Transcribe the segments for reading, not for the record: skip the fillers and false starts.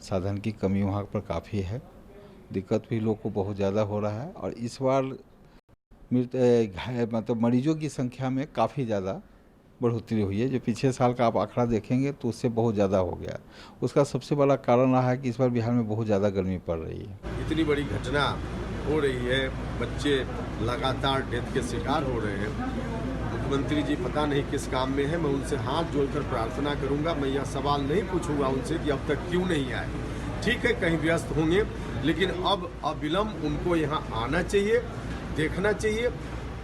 साधन की कमी वहाँ पर काफ़ी है, दिक्कत भी लोग को बहुत ज़्यादा हो रहा है। और इस बार मतलब मरीजों की संख्या में काफ़ी ज़्यादा बढ़ोतरी हुई है। जो पिछले साल का आप आंकड़ा देखेंगे तो उससे बहुत ज़्यादा हो गया। उसका सबसे बड़ा कारण रहा है कि इस बार बिहार में बहुत ज़्यादा गर्मी पड़ रही है। इतनी बड़ी घटना हो रही है, बच्चे लगातार डेथ के शिकार हो रहे हैं। मुख्यमंत्री जी पता नहीं किस काम में है। मैं उनसे हाथ जोड़कर प्रार्थना करूंगा। मैं यह सवाल नहीं पूछूंगा उनसे कि अब तक क्यों नहीं आए। ठीक है, कहीं व्यस्त होंगे, लेकिन अब अविलंब उनको यहाँ आना चाहिए, देखना चाहिए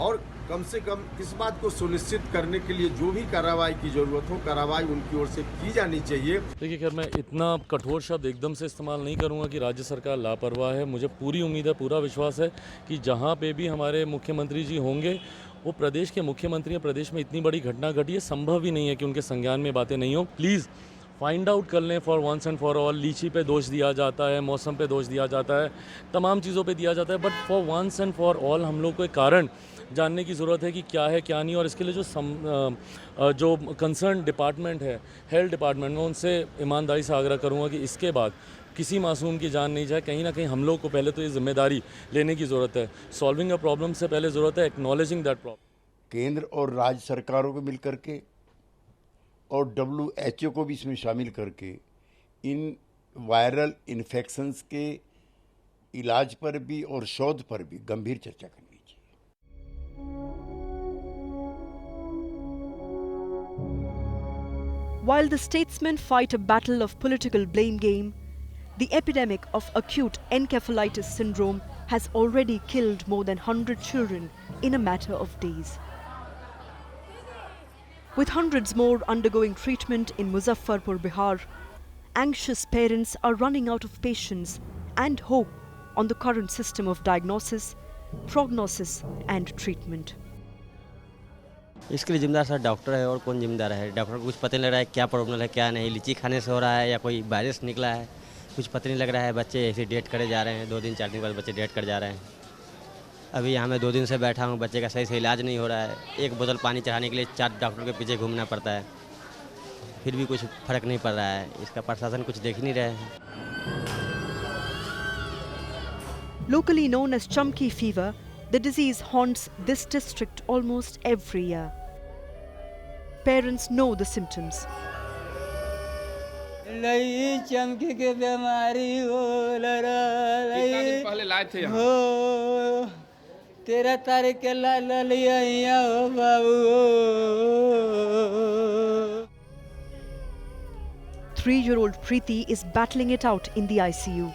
और कम से कम इस बात को सुनिश्चित करने के लिए जो भी कार्रवाई की जरूरत हो, कार्रवाई उनकी ओर से की जानी चाहिए। देखिए, खैर मैं इतना कठोर शब्द एकदम से इस्तेमाल नहीं करूंगा कि राज्य सरकार लापरवाह है। मुझे पूरी उम्मीद है, पूरा विश्वास है कि जहां पे भी हमारे मुख्यमंत्री जी होंगे, वो प्रदेश के मुख्यमंत्री हैं। प्रदेश में इतनी बड़ी घटना घटी है, संभव ही नहीं है कि उनके संज्ञान में बातें नहीं हो। प्लीज़ फाइंड आउट कर लें for once and for all. लीची पे दोष दिया जाता है, मौसम पे दोष दिया जाता है, तमाम चीज़ों पे दिया जाता है, but for once and for all हम लोग को एक कारण जानने की ज़रूरत है कि क्या है क्या नहीं। और इसके लिए जो कंसर्न डिपार्टमेंट है, हेल्थ डिपार्टमेंट, में उनसे ईमानदारी से आग्रह करूँगा कि इसके बाद किसी मासूम की जान नहीं जाए। कहीं ना कहीं हम लोग को पहले तो ये जिम्मेदारी लेने की ज़रूरत है। सॉल्विंग अ प्रॉब्लम से पहले ज़रूरत है एक्नॉलेजिंग दैट प्रॉब्लम। केंद्र और राज्य सरकारों को मिल करके और WHO को भी इसमें शामिल करके इन वायरल इन्फेक्शंस के इलाज पर भी और शोध पर भी गंभीर चर्चा करनी चाहिए। While the statesmen fight a battle of political blame game, the epidemic of acute encephalitis syndrome has already killed more than 100 children in a matter of days. With hundreds more undergoing treatment in Muzaffarpur, Bihar, anxious parents are running out of patience and hope on the current system of diagnosis, prognosis and treatment. इसके लिए जिम्मेदार sir doctor है और कौन जिम्मेदार है। Doctor को कुछ पता नहीं लग रहा है क्या प्रॉब्लम है क्या नहीं। लीची खाने से हो रहा है या कोई वायरस निकला है, कुछ पता नहीं लग रहा है। बच्चे ऐसे डेट करे जा रहे हैं, 2 दिन 4 दिन बाद बच्चे डेट कर जा रहे हैं। अभी यहाँ मैं 2 दिन से बैठा हूँ, बच्चे का सही से इलाज नहीं हो रहा है। एक बोतल पानी चढ़ाने के लिए 4 डॉक्टर के पीछे घूमना पड़ता है, फिर भी कुछ फर्क नहीं पड़ रहा है। इसका प्रशासन कुछ देख नहीं रहे हैं। Locally known as chumky fever, the disease haunts this district almost every year. Parents know the symptoms. चमकी की बीमारी हो कितना दिन पहले लाए थे यहाँ? 13 तारीख के ला लिया हो बाबू। 3-year-old Preeti is battling it out in the ICU.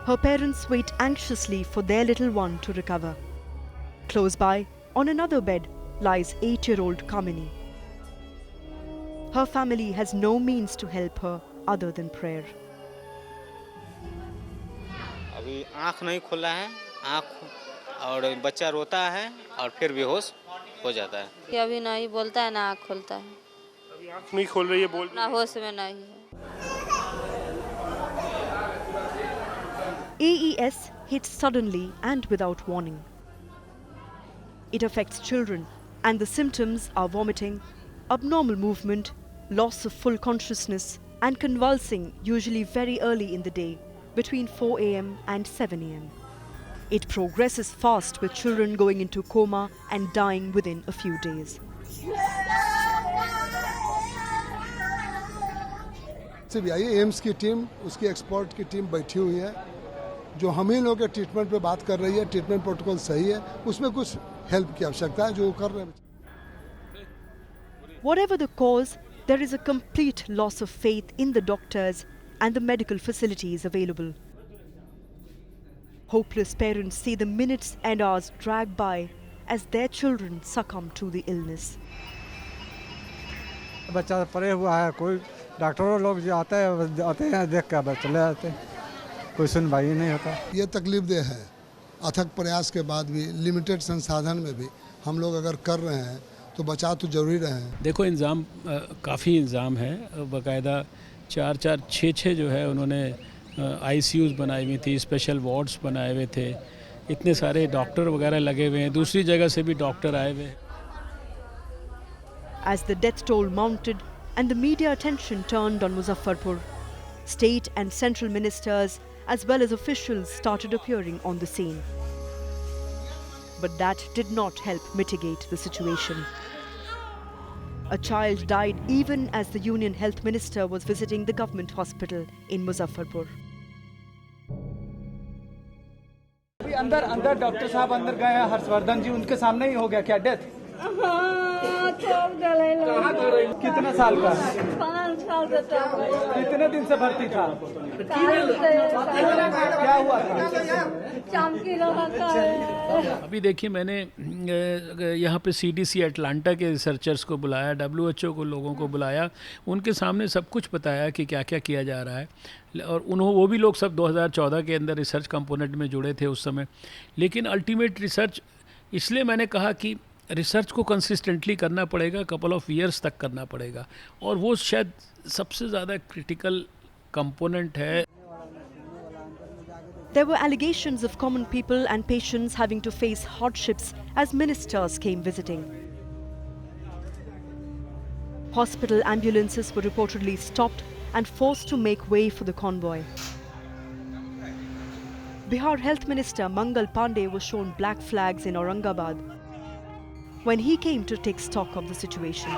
Her parents wait anxiously for their little one to recover. Close by, on another bed, lies 8-year-old Kamini. Her family has no means to help her other than prayer. अभी आँख नहीं खुला है, आँख और बच्चा रोता है और फिर बेहोश हो जाता है। कि अभी नहीं बोलता है ना आँख खुलता है। अभी आँख नहीं खोल रही है, बोल ना होश में नहीं है। AES hits suddenly and without warning. It affects children and the symptoms are vomiting, abnormal movement, loss of full consciousness and convulsing usually very early in the day between 4 a.m. and 7 a.m. It progresses fast with children going into coma and dying within a few days. AIIMS की team, उसकी expert की team बैठी हुई है जो हम ही लोग के ट्रीटमेंट पे बात कर रही है। ट्रीटमेंट प्रोटोकॉल सही है, उसमें कुछ हेल्प की आवश्यकता है जो कर रहे हैं। Whatever the cause, there is a complete loss of faith in the doctors and the medical facilities available. Hopeless parents see the minutes and hours drag by as their children succumb to the illness. बच्चा पड़े हुआ है, कोई डॉक्टरों लोग जो आते हैं देख कर बस चले जाते हैं, कोई सुनवाई नहीं होता। ये तकलीफदेह है। अथक प्रयास के बाद भी लिमिटेड संसाधन में भी हम लोग अगर कर रहे हैं तो बचाव तो जरूरी रहे। देखो इंतज़ाम काफ़ी इंतज़ाम है, बाकायदा 4-4, 6-6 जो है उन्होंने ICUs बनाई हुई थी, स्पेशल वार्ड्स बनाए हुए थे, इतने सारे डॉक्टर वगैरह लगे हुए हैं, दूसरी जगह से भी डॉक्टर आए हुए हैं। As the death toll mounted and the media attention turned on Muzaffarpur, State and central ministers as well as officials started appearing on the scene. But that did not help mitigate the situation. A child died even as the Union Health Minister was visiting the government hospital in Muzaffarpur. अंदर अंदर doctor साहब अंदर गए हैं हर्षवर्धन जी उनके सामने ही हो गया क्या डेथ? कितने साल का? 5 साल का। कितने दिन से भर्ती था? क्या हुआ था? अभी देखिए मैंने यहाँ पे CDC अटलांटा के रिसर्चर्स को बुलाया, WHO को लोगों को बुलाया, उनके सामने सब कुछ बताया कि क्या क्या किया जा रहा है और वो भी लोग सब 2014 के अंदर रिसर्च कंपोनेंट में जुड़े थे उस समय। लेकिन अल्टीमेट रिसर्च इसलिए मैंने कहा कि रिसर्च को कंसिस्टेंटली करना पड़ेगा, कपल ऑफ ईयर्स तक करना पड़ेगा और वो शायद सबसे ज़्यादा क्रिटिकल कंपोनेंट है। There were allegations of common people and patients having to face hardships as ministers came visiting. Hospital ambulances were reportedly stopped and forced to make way for the convoy. Bihar Health Minister Mangal Pandey was shown black flags in Aurangabad when he came to take stock of the situation.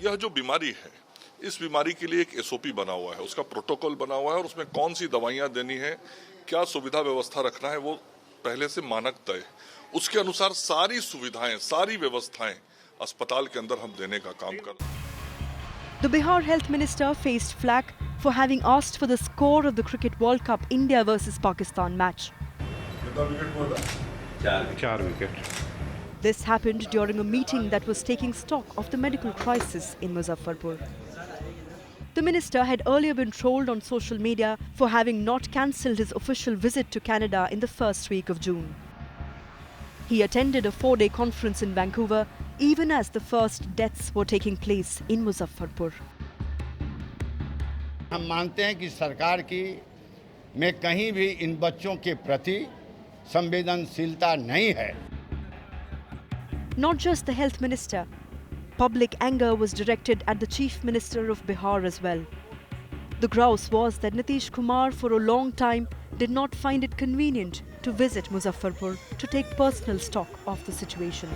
यह जो बीमारी है, इस बीमारी के लिए एक SOP बना हुआ है, उसका प्रोटोकॉल बना हुआ है और उसमें कौन सी दवाइयां देनी है, क्या सुविधा व्यवस्था रखना है, वो पहले से मानक तय। उसके अनुसार सारी सुविधाएं, सारी व्यवस्थाएं अस्पताल के अंदर हम देने का काम कर रहे हैं। The Bihar Health Minister faced flack for having asked for the score of the Cricket World Cup India versus Pakistan match. 4 wicket. This happened during a meeting that was taking stock of the medical crisis in Muzaffarpur. The minister had earlier been trolled on social media for having not cancelled his official visit to Canada in the first week of June. He attended a 4-day conference in Vancouver even as the first deaths were taking place in Muzaffarpur. हम मानते हैं कि सरकार की में कहीं भी इन बच्चों के प्रति संवेदनशीलता नहीं है। Not just the health minister, public anger was directed at the chief minister of Bihar as well. The grouse was that Nitish Kumar for a long time did not find it convenient to visit Muzaffarpur to take personal stock of the situation.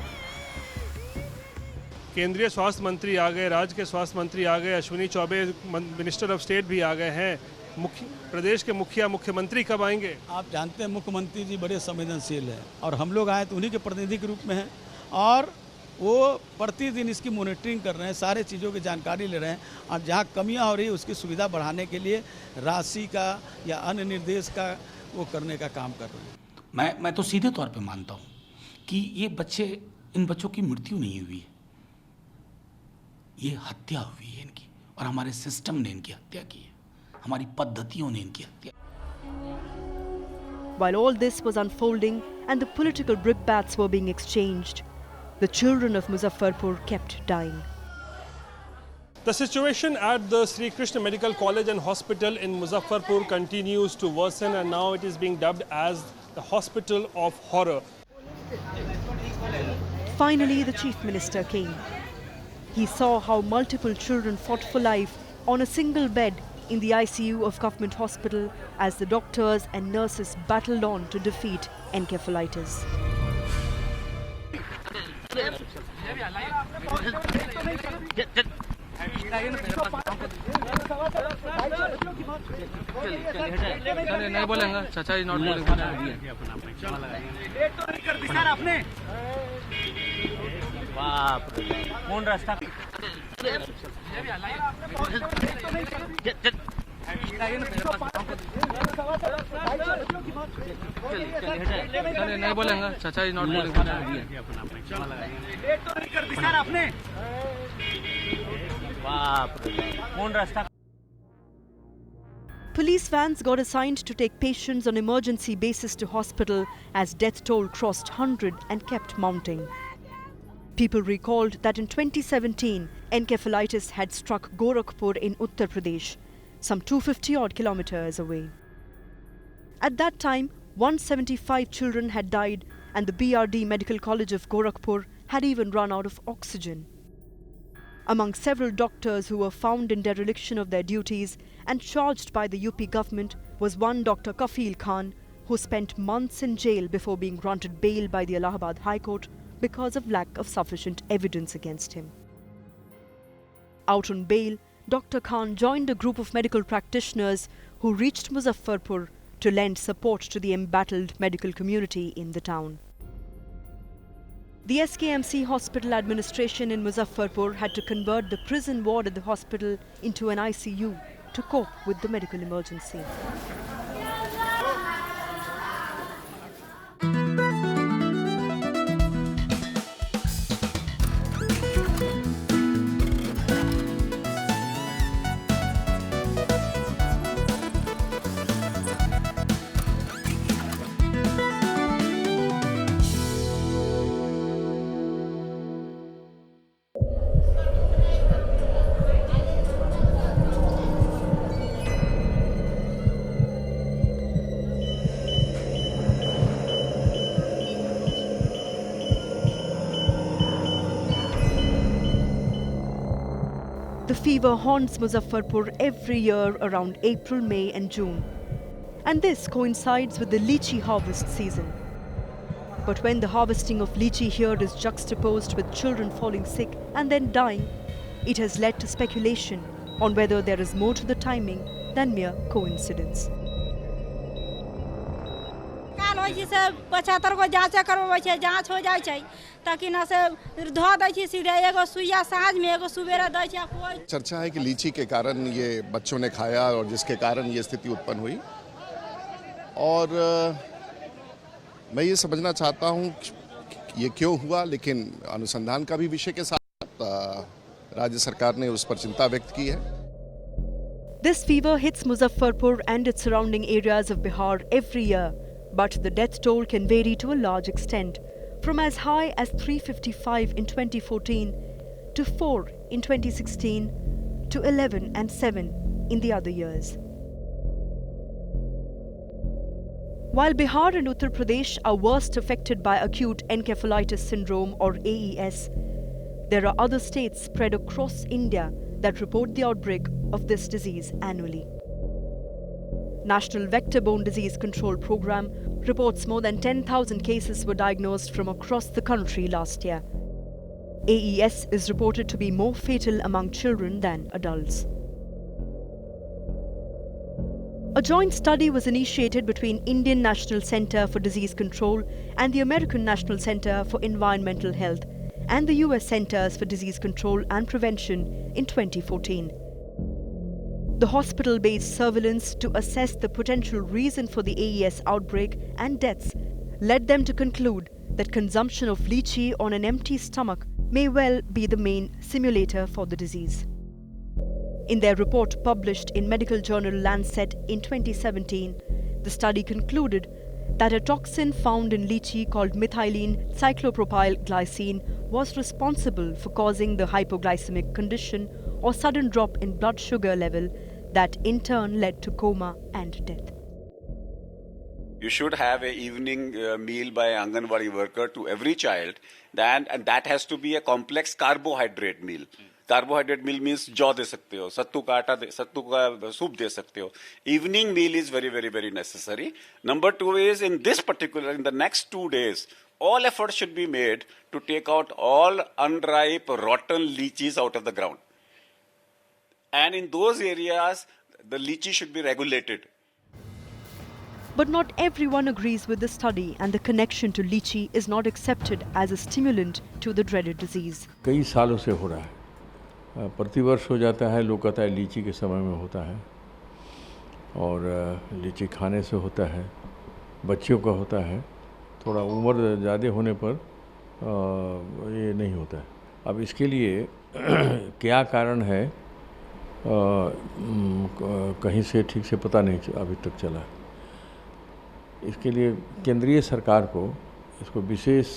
केंद्रीय स्वास्थ्य मंत्री आ गए, राज्य के स्वास्थ्य मंत्री आ गए, Ashwini Choubey minister of state भी आ गए हैं। प्रदेश के मुख्यमंत्री कब आएंगे? आप जानते हैं मुख्यमंत्री जी बड़े संवेदनशील हैं और हम लोग आए तो उन्हीं के प्रतिनिधि के रूप में हैं और वो प्रतिदिन इसकी मॉनिटरिंग कर रहे हैं, सारे चीज़ों की जानकारी ले रहे हैं और जहाँ कमियां हो रही है उसकी सुविधा बढ़ाने के लिए राशि का या अन्य निर्देश का वो करने का काम कर रहे हैं। मैं तो सीधे तौर पे मानता हूँ कि इन बच्चों की मृत्यु नहीं हुई है, ये हत्या हुई है इनकी और हमारे सिस्टम ने इनकी हत्या की है, हमारी पद्धतियों ने इनकी हत्या। While all this was unfolding and the political brickbats were being exchanged, the children of Muzaffarpur kept dying. The situation at the Sri Krishna Medical College and Hospital in Muzaffarpur continues to worsen and now it is being dubbed as the Hospital of Horror. Finally, the chief minister came. He saw how multiple children fought for life on a single bed in the ICU of government hospital as the doctors and nurses battled on to defeat encephalitis. नहीं बोलेंगे चाचा जी not बोलेंगे कौन रास्ता नहीं बोलेंगे चाचा जी not बोलेंगे कौन रास्ता। Police vans got assigned to take patients on emergency basis to hospital as death toll crossed 100 and kept mounting. People recalled that in 2017, encephalitis had struck Gorakhpur in Uttar Pradesh, some 250 odd kilometers away. At that time, 175 children had died, and the BRD Medical College of Gorakhpur had even run out of oxygen. Among several doctors who were found in dereliction of their duties and charged by the UP government was one Dr. Kafil Khan, who spent months in jail before being granted bail by the Allahabad High Court because of lack of sufficient evidence against him. Out on bail, Dr. Khan joined a group of medical practitioners who reached Muzaffarpur to lend support to the embattled medical community in the town. The SKMC hospital administration in Muzaffarpur had to convert the prison ward at the hospital into an ICU to cope with the medical emergency. The fever haunts Muzaffarpur every year around April, May and June. And this coincides with the lychee harvest season. But when the harvesting of lychee here is juxtaposed with children falling sick and then dying, it has led to speculation on whether there is more to the timing than mere coincidence. चर्चा है कि लीची के कारण ये बच्चों ने खाया और जिसके कारण ये स्थिति उत्पन्न हुई और मैं ये समझना चाहता हूँ ये क्यों हुआ, लेकिन अनुसंधान का भी विषय के साथ राज्य सरकार ने उस पर चिंता व्यक्त की है. This fever hits Muzaffarpur and its surrounding areas of Bihar every year, but the death toll can vary to a large extent, from as high as 355 in 2014 to 4 in 2016 to 11 and 7 in the other years. While Bihar and Uttar Pradesh are worst affected by acute encephalitis syndrome or AES, there are other states spread across India that report the outbreak of this disease annually. National Vector-Borne Disease Control Program reports more than 10,000 cases were diagnosed from across the country last year. AES is reported to be more fatal among children than adults. A joint study was initiated between Indian National Center for Disease Control and the American National Center for Environmental Health and the US Centers for Disease Control and Prevention in 2014. The hospital-based surveillance to assess the potential reason for the AES outbreak and deaths led them to conclude that consumption of lychee on an empty stomach may well be the main simulator for the disease. In their report published in medical journal Lancet in 2017, the study concluded that a toxin found in lychee called methylene cyclopropyl glycine was responsible for causing the hypoglycemic condition or sudden drop in blood sugar level that in turn led to coma and death. You should have an evening meal by Anganwadi worker to every child, and that has to be a complex carbohydrate meal. Carbohydrate meal means jaw de sakte ho, sattu ka aata sattu ka soup de sakte ho. Evening meal is very, very, very necessary. Number two is in the next 2 days, all efforts should be made to take out all unripe, rotten lychees out of the ground. And in those areas, the lychee should be regulated. But not everyone agrees with the study, and the connection to lychee is not accepted as a stimulant to the dreaded disease. कई सालों से हो रहा है, प्रतिवर्ष हो जाता है. लोग कहता है लीची के समय में होता है और लीची खाने से होता है, बच्चों का होता है. थोड़ा उम्र ज़्यादा होने पर ये नहीं होता है. अब इसके लिए क्या कारण है कहीं से ठीक से पता नहीं अभी तक चला. इसके लिए केंद्रीय सरकार को इसको विशेष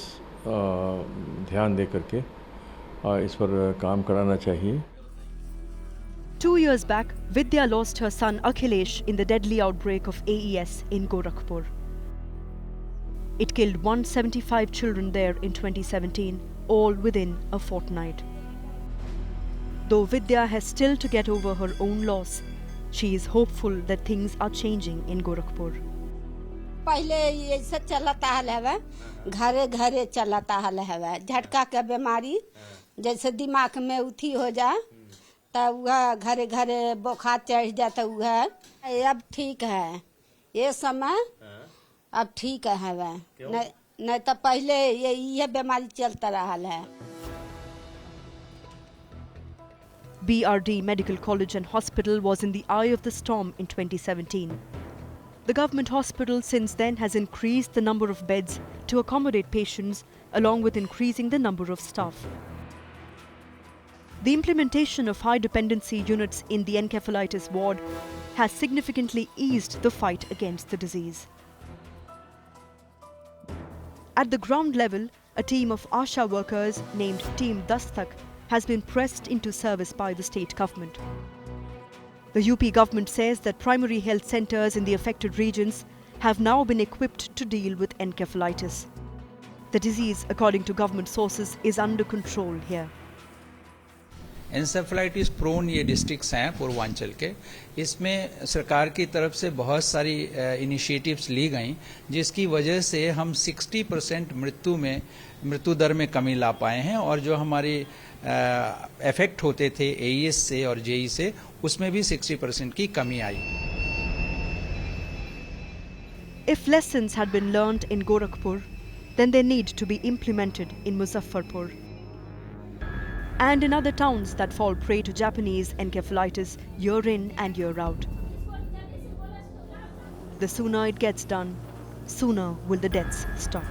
ध्यान दे करके इस पर काम कराना चाहिए. 2 years back, Vidya lost her son Akhilesh in the deadly outbreak of AES in Gorakhpur. It killed 175 children there in 2017, all within a fortnight. Though Vidya has still to get over her own loss, she is hopeful that things are changing in Gorakhpur. पहले ऐसे चलता है घरे घरे चलता है झटका के बीमारी जैसे दिमाग में उठी हो जाए तब वह घरे घरे बुखार चढ़ जाता है अब ठीक है ये समय अब ठीक है नहीं तो पहले ये बीमारी चलता रहा है. BRD Medical College and Hospital was in the eye of the storm in 2017. The government hospital since then has increased the number of beds to accommodate patients along with increasing the number of staff. The implementation of high dependency units in the encephalitis ward has significantly eased the fight against the disease. At the ground level, a team of ASHA workers named Team Dastak has been pressed into service by the state government. The UP government says that primary health centres in the affected regions have now been equipped to deal with encephalitis. The disease, according to government sources, is under control here. Encephalitis prone ये districts हैं पूर्वांचल के, इसमें सरकार की तरफ से बहुत सारी इनिशिएटिव्स ली गई जिसकी वजह से हम 60% मृत्यु दर में कमी ला पाए हैं और जो हमारी इफेक्ट होते थे एईएस से और जेई से उसमें भी 60% की कमी आई. If lessons had been learned in Gorakhpur, then they need to be implemented in Muzaffarpur and in other towns that fall prey to Japanese encephalitis year in and year out. The sooner it gets done, sooner will the deaths stop.